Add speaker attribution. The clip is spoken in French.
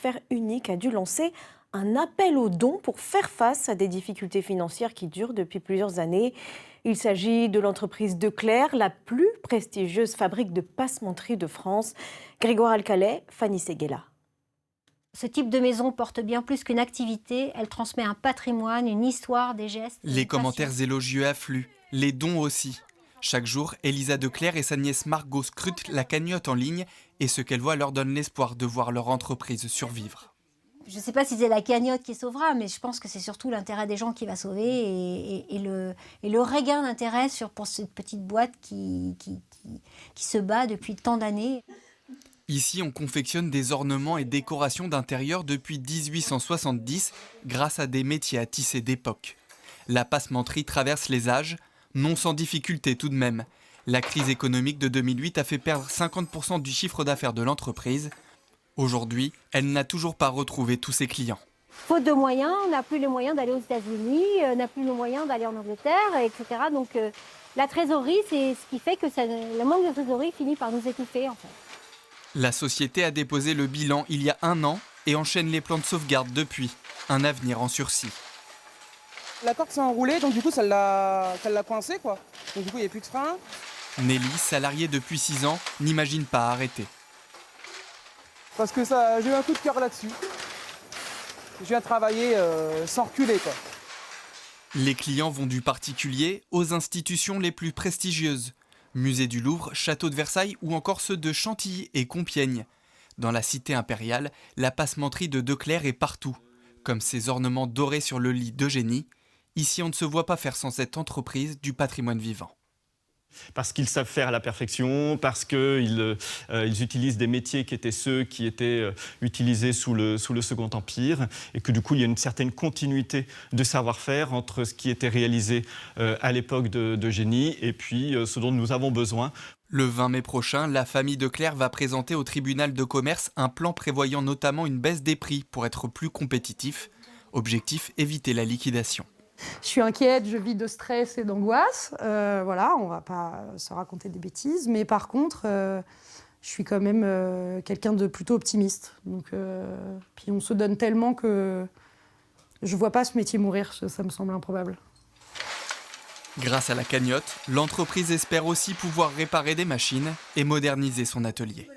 Speaker 1: savoir-faire unique a dû lancer un appel aux dons pour faire face à des difficultés financières qui durent depuis plusieurs années. Il s'agit de l'entreprise Declercq, la plus prestigieuse fabrique de passementerie de France. Grégoire Alcalet, Fanny Seguela.
Speaker 2: Ce type de maison porte bien plus qu'une activité, elle transmet un patrimoine, une histoire, des gestes.
Speaker 3: Les commentaires élogieux affluent, les dons aussi. Chaque jour, Elisa Declercq et sa nièce Margot scrutent la cagnotte en ligne et ce qu'elle voit leur donne l'espoir de voir leur entreprise survivre.
Speaker 2: Je ne sais pas si c'est la cagnotte qui sauvera, mais je pense que c'est surtout l'intérêt des gens qui va sauver et le regain d'intérêt pour cette petite boîte qui se bat depuis tant d'années.
Speaker 3: Ici, on confectionne des ornements et décorations d'intérieur depuis 1870 grâce à des métiers à tisser d'époque. La passementerie traverse les âges, non sans difficulté tout de même. La crise économique de 2008 a fait perdre 50% du chiffre d'affaires de l'entreprise. Aujourd'hui, elle n'a toujours pas retrouvé tous ses clients.
Speaker 2: Faute de moyens, on n'a plus les moyens d'aller aux États-Unis, on n'a plus les moyens d'aller en Angleterre, etc. Donc la trésorerie, c'est ce qui fait que le manque de trésorerie finit par nous étouffer en fait.
Speaker 3: La société a déposé le bilan il y a 1 an et enchaîne les plans de sauvegarde depuis. Un avenir en sursis.
Speaker 4: La corde s'est enroulée, donc du coup ça l'a coincé quoi. Donc du coup il n'y a plus de frein.
Speaker 3: Nelly, salariée depuis 6 ans, n'imagine pas arrêter.
Speaker 4: Parce que j'ai eu un coup de cœur là-dessus. Je viens travailler sans reculer quoi.
Speaker 3: Les clients vont du particulier aux institutions les plus prestigieuses. Musée du Louvre, Château de Versailles ou encore ceux de Chantilly et Compiègne. Dans la cité impériale, la passementerie de Declercq est partout. Comme ces ornements dorés sur le lit d'Eugénie, ici on ne se voit pas faire sans cette entreprise du patrimoine vivant.
Speaker 5: Parce qu'ils savent faire à la perfection, parce qu'ils utilisent des métiers qui étaient ceux qui étaient utilisés sous le Second Empire, et que du coup il y a une certaine continuité de savoir-faire entre ce qui était réalisé à l'époque d'Eugénie et puis ce dont nous avons besoin.
Speaker 3: Le 20 mai prochain, la famille Declercq va présenter au tribunal de commerce un plan prévoyant notamment une baisse des prix pour être plus compétitif. Objectif, éviter la liquidation.
Speaker 6: Je suis inquiète, je vis de stress et d'angoisse. Voilà, on ne va pas se raconter des bêtises. Mais par contre, je suis quand même quelqu'un de plutôt optimiste. Donc, puis on se donne tellement que je ne vois pas ce métier mourir. Ça me semble improbable.
Speaker 3: Grâce à la cagnotte, l'entreprise espère aussi pouvoir réparer des machines et moderniser son atelier.